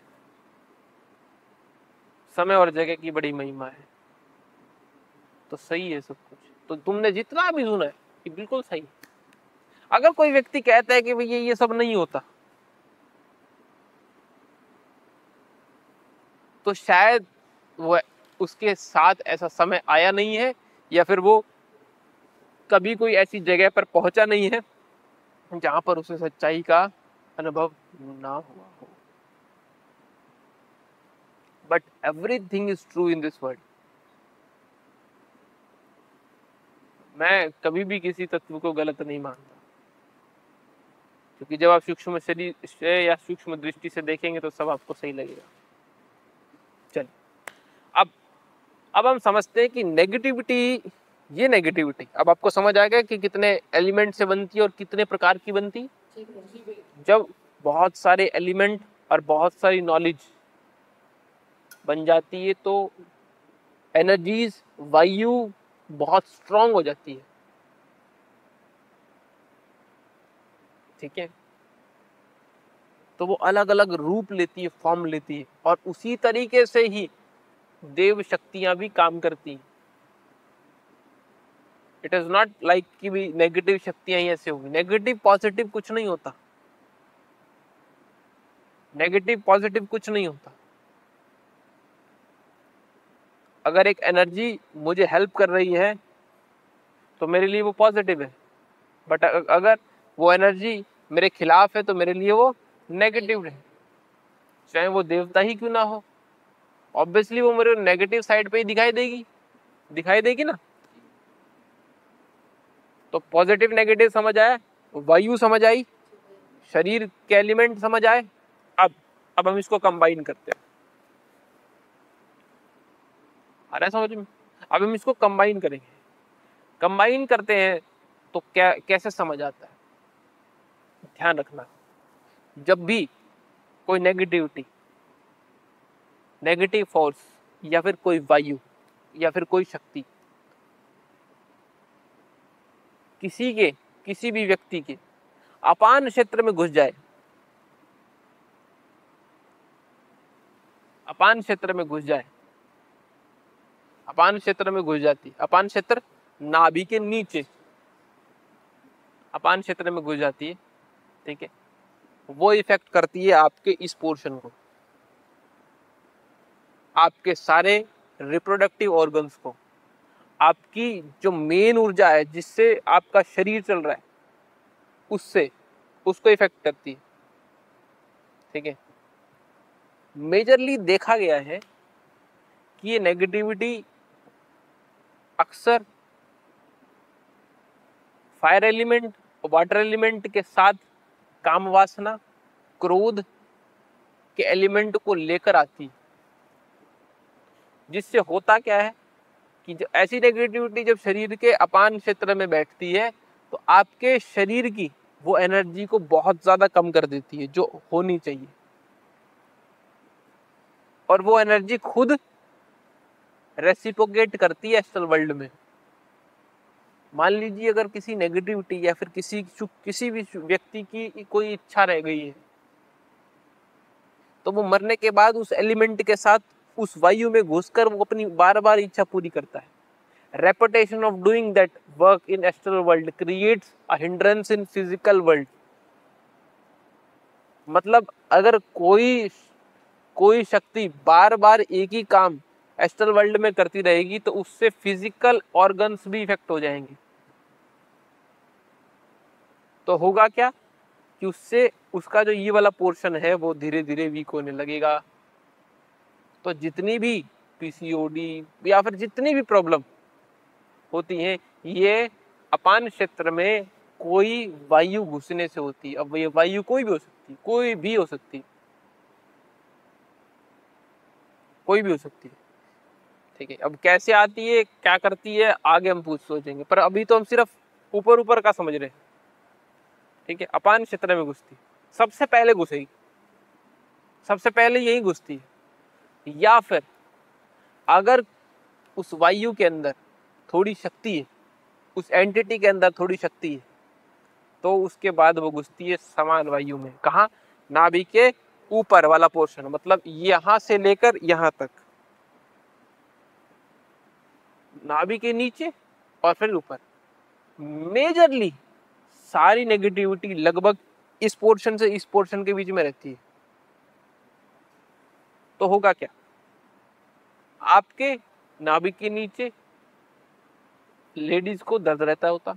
Speaker 2: समय और जगह की बड़ी महिमा है। तो सही है सब कुछ। तो तुमने जितना भी सुना है ये बिल्कुल सही है। अगर कोई व्यक्ति कहता है कि भैया ये सब नहीं होता, तो शायद वो उसके साथ ऐसा समय आया नहीं है, या फिर वो कभी कोई ऐसी जगह पर पहुंचा नहीं है जहां पर उसे सच्चाई का अनुभव ना हुआ हो। But everything is true in this world. मैं कभी भी किसी तत्व को गलत नहीं मानता, क्योंकि जब आप सूक्ष्म शरीर से या सूक्ष्म दृष्टि से देखेंगे तो सब आपको सही लगेगा। चलिए, अब हम समझते हैं कि नेगेटिविटी अब आपको समझ आ गया कि कितने एलिमेंट से बनती है और कितने प्रकार की बनती है। जब बहुत सारे एलिमेंट और बहुत सारी नॉलेज बन जाती है तो एनर्जीज, वायु बहुत स्ट्रांग हो जाती है। ठीक है, तो वो अलग अलग रूप लेती है, फॉर्म लेती है, और उसी तरीके से ही देव शक्तियां भी काम करती हैं। इट इज नॉट लाइक कि भी नेगेटिव शक्तियां ही ऐसे होगी। नेगेटिव पॉजिटिव कुछ नहीं होता। नेगेटिव पॉजिटिव कुछ नहीं होता। अगर एक एनर्जी मुझे हेल्प कर रही है तो मेरे लिए वो पॉजिटिव है, बट अगर वो एनर्जी मेरे खिलाफ है तो मेरे लिए वो नेगेटिव है, चाहे वो देवता ही क्यों ना हो। ऑब्वियसली वो मेरे नेगेटिव साइड पे ही दिखाई देगी ना। तो पॉजिटिव नेगेटिव समझ आया, वायु समझ आई, शरीर के एलिमेंट समझ आए। अब हम इसको कंबाइन करते हैं। आ रहा है समझ में? अब हम इसको कंबाइन करेंगे। कंबाइन करते हैं तो क्या कैसे समझ आता है? ध्यान रखना, जब भी कोई नेगेटिव फोर्स या फिर कोई वायु या फिर कोई शक्ति किसी भी व्यक्ति के अपान क्षेत्र में घुस जाए, अपान क्षेत्र में घुस जाती, अपान क्षेत्र नाभि के नीचे अपान क्षेत्र में घुस जाती है। ठीक है, वो इफेक्ट करती है आपके इस पोर्शन को, आपके सारे रिप्रोडक्टिव ऑर्गन्स को, आपकी जो मेन ऊर्जा है जिससे आपका शरीर चल रहा है उसको इफेक्ट करती है। ठीक है, मेजरली देखा गया है कि ये नेगेटिविटी अक्सर फायर एलिमेंट, वाटर एलिमेंट के साथ काम वासना, क्रोध के एलिमेंट को लेकर आती है। जिससे होता क्या है कि जो ऐसी नेगेटिविटी जब शरीर के अपान क्षेत्र में बैठती है तो आपके शरीर की वो एनर्जी को बहुत ज्यादा कम कर देती है जो होनी चाहिए, और वो एनर्जी खुद रेसिप्रोकेट करती है एस्ट्रल वर्ल्ड में। मान लीजिए अगर किसी नेगेटिविटी या फिर किसी भी व्यक्ति की कोई इच्छा रह गई है तो वो मरने के बाद उस एलिमेंट के साथ उस वायु में घुसकर वो अपनी बार बार इच्छा पूरी करता है। Repetition of doing that work in astral world creates a hindrance in physical world. मतलब अगर कोई शक्ति बार बार एक ही काम एस्ट्रल वर्ल्ड में करती रहेगी तो उससे फिजिकल ऑर्गन्स भी इफेक्ट हो जाएंगे। तो होगा क्या कि उससे उसका जो ये वाला पोर्शन है वो धीरे धीरे वीक होने लगेगा। तो जितनी भी पीसीओडी या फिर जितनी भी प्रॉब्लम होती हैं ये अपान क्षेत्र में कोई वायु घुसने से होती है। अब ये वायु कोई भी हो सकती है। कोई भी हो सकती है, ठीक है। अब कैसे आती है, क्या करती है, आगे हम सोचेंगे, पर अभी तो हम सिर्फ ऊपर ऊपर का समझ रहे हैं, ठीक है। अपान क्षेत्र में घुसती, सबसे पहले घुसेगी, सबसे पहले यही घुसती है। या फिर अगर उस वायु के अंदर थोड़ी शक्ति है, उस एंटिटी के अंदर थोड़ी शक्ति है, तो उसके बाद वो घुसती है समान वायु में। कहाँ? नाभि के ऊपर वाला पोर्शन, मतलब यहां से लेकर यहां तक, नाभि के नीचे और फिर ऊपर। मेजरली सारी नेगेटिविटी लगभग इस पोर्शन से इस पोर्शन के बीच में रहती है। तो होगा क्या? आपके नाभि के नीचे लेडीज को दर्द रहता होता,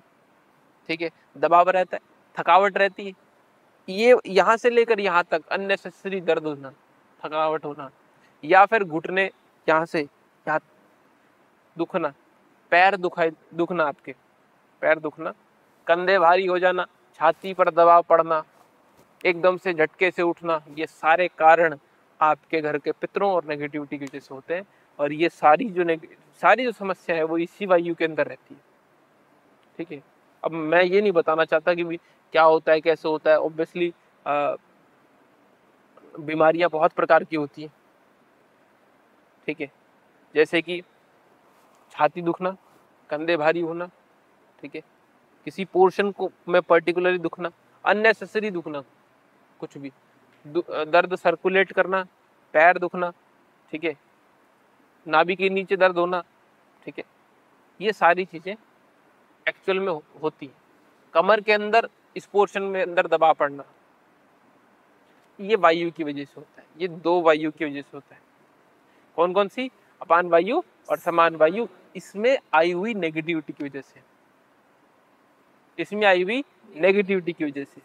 Speaker 2: ठीक है, दबाव रहता है, थकावट रहती है। ये यहां से लेकर यहां तक अननेसेसरी दर्द होना, थकावट होना, या फिर घुटने यहां से यहाँ दुखना, पैर दुखना, आपके पैर दुखना, कंधे भारी हो जाना, छाती पर दबाव पड़ना, एकदम से झटके से उठना, ये सारे कारण आपके घर के पितरों और नेगेटिविटी की वजह से होते हैं। और ये सारी जो समस्या है वो इसी वायु के अंदर रहती है, ठीक है। अब मैं ये नहीं बताना चाहता कि क्या होता है, कैसे होता है। ऑब्वियसली बीमारियां बहुत प्रकार की होती हैं, ठीक है, जैसे कि छाती दुखना, कंधे भारी होना, ठीक है, किसी पोर्शन को में पर्टिकुलरली दुखना, अननेसेसरी दुखना, कुछ भी दर्द सर्कुलेट करना, पैर दुखना, ठीक है, नाभि के नीचे दर्द होना, ठीक है, ये सारी चीजें एक्चुअल में होती है। कमर के अंदर इस पोर्शन में अंदर दबाव पड़ना, ये वायु की वजह से होता है। ये दो वायु की वजह से होता है। कौन कौन सी? अपान वायु और समान वायु। इसमें आई हुई नेगेटिविटी की वजह से, इसमें आई हुई नेगेटिविटी की वजह से।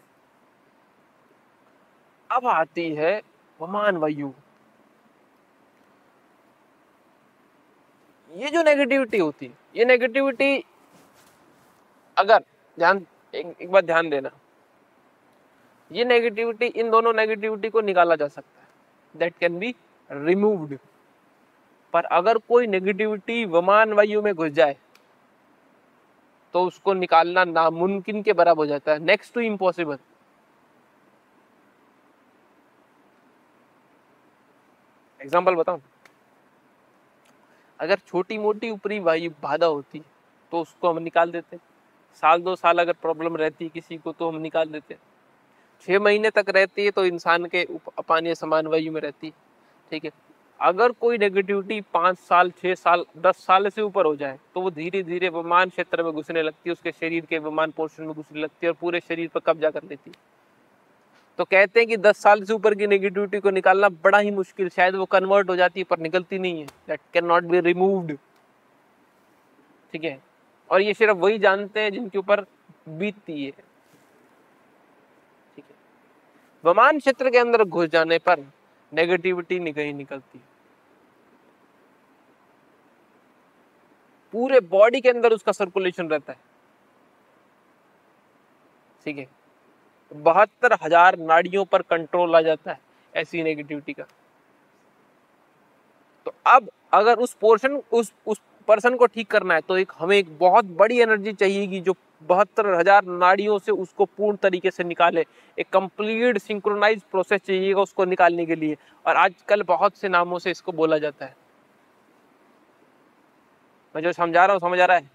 Speaker 2: अब आती है वमान वायु। ये जो नेगेटिविटी होती है, ये नेगेटिविटी अगर एक बार ध्यान देना, ये नेगेटिविटी, इन दोनों नेगेटिविटी को निकाला जा सकता है, दैट कैन बी रिमूव्ड। पर अगर कोई नेगेटिविटी वमान वायु में घुस जाए तो उसको निकालना नामुमकिन के बराबर हो जाता है, नेक्स्ट टू इम्पॉसिबल। एग्जाम्पल बताऊं, अगर छोटी मोटी ऊपरी वायु बाधा होती तो उसको हम निकाल देते, साल 2 साल अगर प्रॉब्लम रहती किसी को तो हम निकाल देते, 6 महीने तक रहती है तो इंसान के अपान या समान वायु में रहती, ठीक है। अगर कोई नेगेटिविटी 5 साल, 6 साल, 10 साल से ऊपर हो जाए तो वो धीरे धीरे विमान क्षेत्र में घुसने लगती है, उसके शरीर के विमान पोर्शन में घुसने लगती है और पूरे शरीर पर कब्जा कर लेती है। तो कहते हैं कि 10 साल से ऊपर की नेगेटिविटी को निकालना बड़ा ही मुश्किल, शायद वो कन्वर्ट हो जाती है पर निकलती नहीं है, that can not be removed, ठीक है। और ये सिर्फ वही जानते हैं जिनके ऊपर बीतती है, ठीक है। विमान क्षेत्र के अंदर घुस जाने पर नेगेटिविटी नहीं निकलती, पूरे बॉडी के अंदर उसका सर्कुलेशन रहता है, ठीक है। 72,000 नाड़ियों पर कंट्रोल आ जाता है ऐसी नेगेटिविटी का। तो अब अगर उस पर्सन को ठीक करना है तो हमें एक बहुत बड़ी एनर्जी चाहिए कि जो 72,000 नाड़ियों से उसको पूर्ण तरीके से निकाले। एक कंप्लीट सिंक्रोनाइज प्रोसेस चाहिएगा उसको निकालने के लिए, और आजकल बहुत से नामों से इसको बोला जाता है। मैं जो समझा रहा हूँ समझ आ रहा है?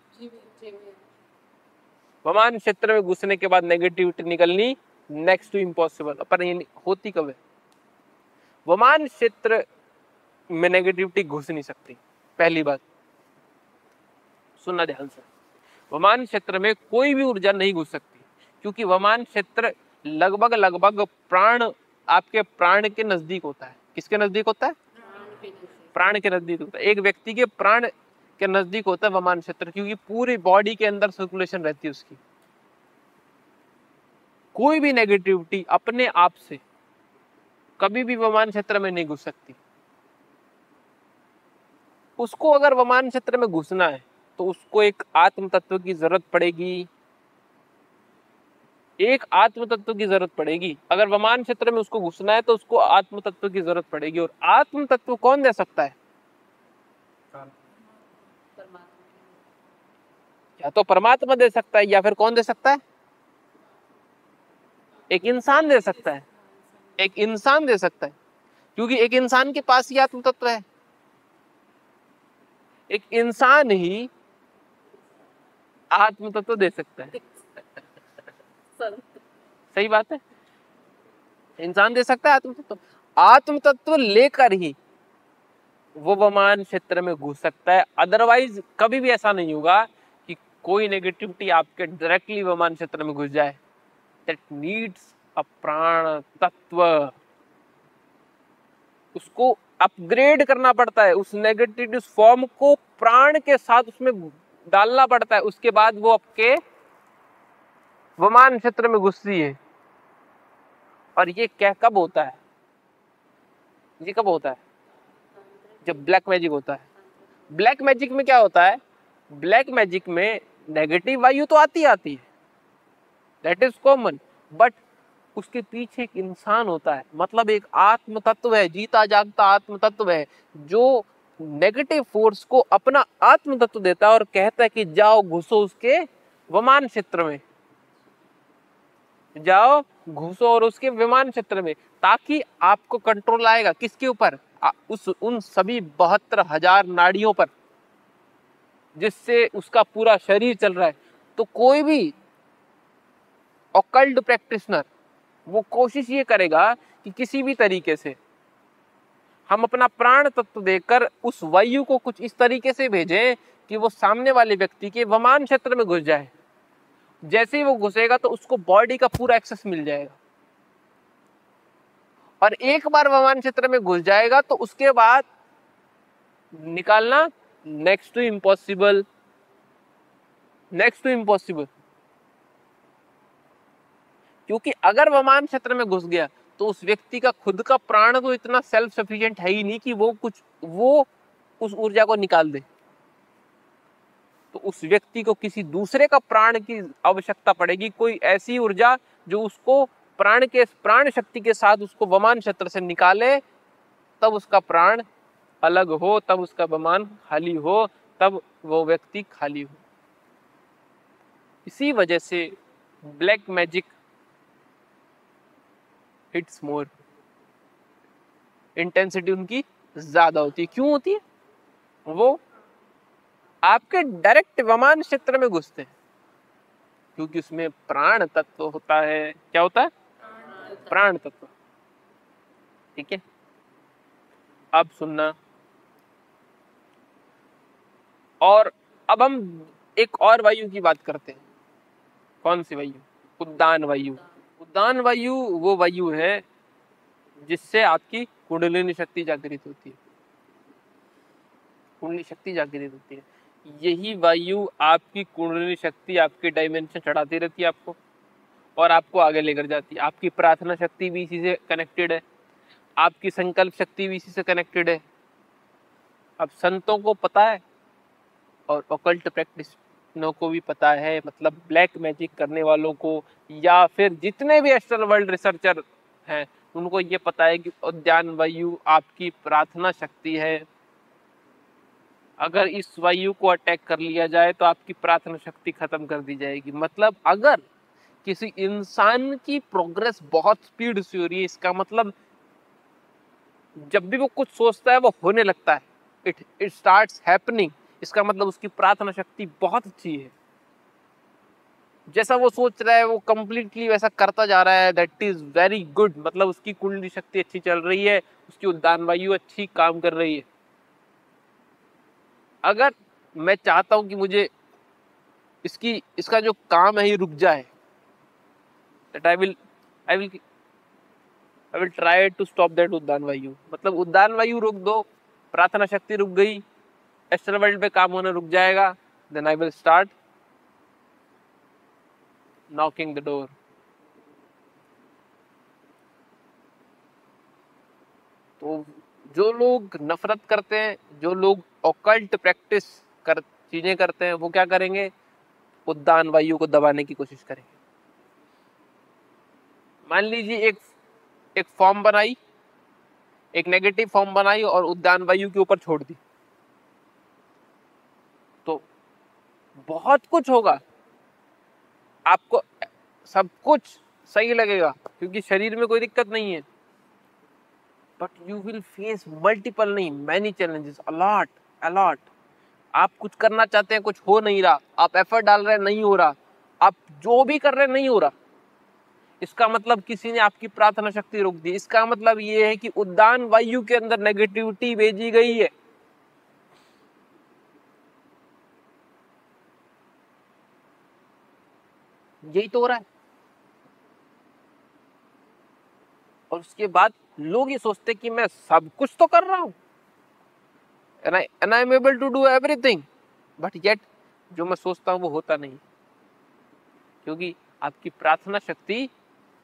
Speaker 2: विमान क्षेत्र में घुसने के बाद नेगेटिविटी निकलनी नेक्स्ट टू इम्पॉसिबल। पर ये होती कब है? विमान क्षेत्र में नेगेटिविटी घुस नहीं सकती। पहली बात सुनना ध्यान से, विमान क्षेत्र में कोई भी ऊर्जा नहीं घुस सकती, क्योंकि विमान क्षेत्र लगभग प्राण, आपके प्राण के नजदीक होता है। किसके नजदीक होता है? प्राण के नजदीक होता है। एक व्यक्ति के प्राण के नजदीक होता है विमान क्षेत्र, क्योंकि पूरी बॉडी के अंदर सर्कुलेशन रहती है उसकी। कोई भी नेगेटिविटी अपने आप से कभी भी विमान क्षेत्र में नहीं घुस सकती। उसको अगर विमान क्षेत्र में घुसना है तो उसको एक आत्म तत्व की जरूरत पड़ेगी, एक आत्म तत्व की जरूरत पड़ेगी। अगर विमान क्षेत्र में उसको घुसना है तो उसको आत्म तत्व की जरूरत पड़ेगी। और आत्म तत्व कौन दे सकता है? या तो परमात्मा दे सकता है या फिर कौन दे सकता है? एक इंसान दे सकता है, एक इंसान दे सकता है, क्योंकि एक इंसान के पास ही आत्म तत्व है। एक इंसान ही आत्म तत्व दे सकता है। सही बात है, इंसान दे सकता है आत्म तत्व। आत्म तत्व लेकर ही वो वमान क्षेत्र में घुस सकता है, अदरवाइज कभी भी ऐसा नहीं होगा कि कोई नेगेटिविटी आपके डायरेक्टली वमान क्षेत्र में घुस जाए। दैट नीड्स अ प्राण तत्व, उसको अपग्रेड करना पड़ता है, उस नेगेटिव फॉर्म को प्राण के साथ उसमें डालना पड़ता है, उसके बाद वो आपके वमान क्षेत्र में घुसती है। और ये क्या कब होता है? ये कब होता है? जब ब्लैक मैजिक होता है। ब्लैक मैजिक में क्या होता है? ब्लैक मैजिक में नेगेटिव वायु तो आती है, दैट इज कॉमन, बट उसके पीछे एक इंसान होता है, मतलब एक आत्म तत्व है, जीता जागता आत्म तत्व है, जो नेगेटिव फोर्स को अपना आत्म तत्व देता है और कहता है कि जाओ घुसो उसके वमान क्षेत्र में, जाओ घुसो और उसके विमान क्षेत्र में, ताकि आपको कंट्रोल आएगा किसके ऊपर? उन सभी 72,000 नाड़ियों पर, जिससे उसका पूरा शरीर चल रहा है। तो कोई भी ऑकल्ट प्रैक्टिशनर वो कोशिश ये करेगा कि किसी भी तरीके से हम अपना प्राण तत्व देकर उस वायु को कुछ इस तरीके से भेजें कि वो सामने वाले व्यक्ति के वमान क्षेत्र में घुस जाए। जैसे ही वो घुसेगा तो उसको बॉडी का पूरा एक्सेस मिल जाएगा, और एक बार वमान क्षेत्र में घुस जाएगा तो उसके बाद निकालना next to impossible, next to impossible. क्योंकि अगर वमान क्षेत्र में घुस गया तो उस व्यक्ति का खुद का प्राण तो इतना सेल्फ सफिशिएंट है ही नहीं कि वो उस ऊर्जा को निकाल दे। तो उस व्यक्ति को किसी दूसरे का प्राण की आवश्यकता पड़ेगी, कोई ऐसी ऊर्जा जो उसको प्राण शक्ति के साथ उसको वमान क्षेत्र से निकाले, तब उसका प्राण अलग हो, तब उसका वमान खाली हो, तब वो व्यक्ति खाली हो। इसी वजह से ब्लैक मैजिक हिट्स मोर, इंटेंसिटी उनकी ज्यादा होती है। क्यों होती है? वो आपके डायरेक्ट वमान क्षेत्र में घुसते हैं, क्योंकि उसमें प्राण तत्व होता है। क्या होता है? प्राण तत्व। ठीक है, अब सुनना। और अब हम एक और वायु की बात करते हैं। कौन सी वायु? उद्दान वायु। उद्दान वायु वो वायु है जिससे आपकी कुंडलिनी शक्ति जागृत होती है। कुंडली शक्ति जागृत होती है। यही वायु आपकी कुंडलिनी शक्ति, आपके डायमेंशन चढ़ाती रहती है आपको, और आपको आगे लेकर जाती है। आपकी प्रार्थना शक्ति भी इसी से कनेक्टेड है, आपकी संकल्प शक्ति भी इसी से कनेक्टेड है। अब संतों को पता है और ऑकल्ट प्रैक्टिशनरों को भी पता है, मतलब ब्लैक मैजिक करने वालों को या फिर जितने भी एस्ट्रल वर्ल्ड रिसर्चर हैं उनको ये पता है कि उद्दान वायु आपकी प्रार्थना शक्ति है। अगर इस वायु को अटैक कर लिया जाए तो आपकी प्रार्थना शक्ति खत्म कर दी जाएगी। मतलब अगर किसी इंसान की प्रोग्रेस बहुत स्पीड से हो रही है, इसका मतलब जब भी वो कुछ सोचता है वो होने लगता है, इट स्टार्ट्स हैपनिंग। इसका मतलब उसकी प्रार्थना शक्ति बहुत अच्छी है, जैसा वो सोच रहा है वो कंप्लीटली वैसा करता जा रहा है। दैट इज वेरी गुड, मतलब उसकी कुंडली शक्ति अच्छी चल रही है, उसकी उद्दान वायु अच्छी काम कर रही है। अगर मैं चाहता हूं कि मुझे इसका जो काम है ये रुक जाए, that I will try to stop that उद्दान वायु। मतलब उद्दान वायु रोक दो, प्रार्थना शक्ति रुक गई, एस्ट्रल वर्ल्ड पे काम होना रुक जाएगा, then I will start knocking the door। तो जो लोग नफरत करते हैं, जो लोग ऑकल्ट प्रैक्टिस चीजें करते हैं, वो क्या करेंगे? उद्दान वायु को दबाने की कोशिश करेंगे। मान लीजिए एक फॉर्म बनाई, एक नेगेटिव फॉर्म बनाई और उद्दान वायु के ऊपर छोड़ दी, तो बहुत कुछ होगा, आपको सब कुछ सही लगेगा क्योंकि शरीर में कोई दिक्कत नहीं है, but you will face multiple नहीं मैनी चैलेंजेस, अलॉट अलॉट। आप कुछ करना चाहते हैं, कुछ हो नहीं रहा, आप एफर्ट डाल रहे हैं, नहीं हो रहा, आप जो भी कर रहे हैं नहीं हो रहा, इसका मतलब किसी ने आपकी प्रार्थना शक्ति रोक दी। इसका मतलब ये है कि उद्दान वायु के अंदर नेगेटिविटी भेजी गई है। यही तो हो रहा है। और उसके बाद लोग ये सोचते कि मैं सब कुछ तो कर रहा हूं, and I am able to do everything, but yet जो मैं सोचता हूं वो होता नहीं, क्योंकि आपकी प्रार्थना शक्ति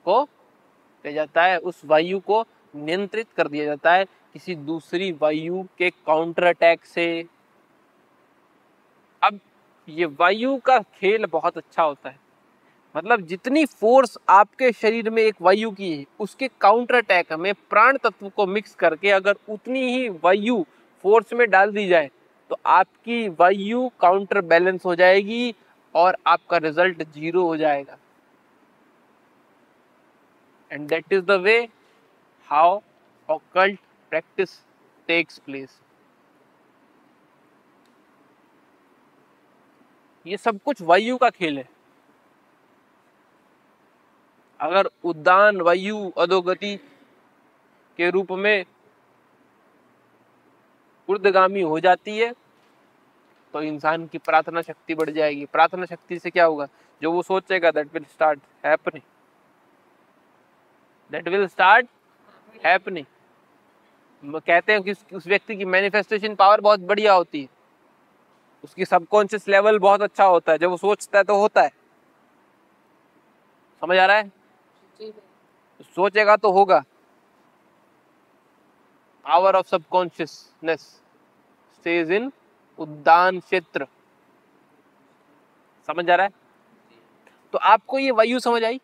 Speaker 2: को किया जाता है, उस वायु को नियंत्रित कर दिया जाता है किसी दूसरी वायु के काउंटर अटैक से। अब ये वायु का खेल बहुत अच्छा होता है, मतलब जितनी फोर्स आपके शरीर में एक वायु की है, उसके काउंटर अटैक में प्राण तत्व को मिक्स करके अगर उतनी ही वायु फोर्स में डाल दी जाए तो आपकी वायु काउंटर बैलेंस हो जाएगी और आपका रिजल्ट 0 हो जाएगा। And that is the way how occult practice takes place. ये सब कुछ वायु का खेल है। अगर उद्दान वायु अधोगति के रूप में ऊर्ध्वगामी हो जाती है तो इंसान की प्रार्थना शक्ति बढ़ जाएगी। प्रार्थना शक्ति से क्या होगा, जो वो सोचेगा that will start happening, that will start happening. कहते हैं कि उस व्यक्ति की मैनिफेस्टेशन पावर बहुत बढ़िया होती है, उसकी सबकॉन्शियस लेवल बहुत अच्छा होता है, जब वो सोचता है तो होता है। समझ आ रहा है? सोचेगा तो होगा। पावर ऑफ सबकॉन्शियसनेस स्टेज इन उद्दान क्षेत्र। समझ आ रहा है? तो आपको ये वायु समझ आई?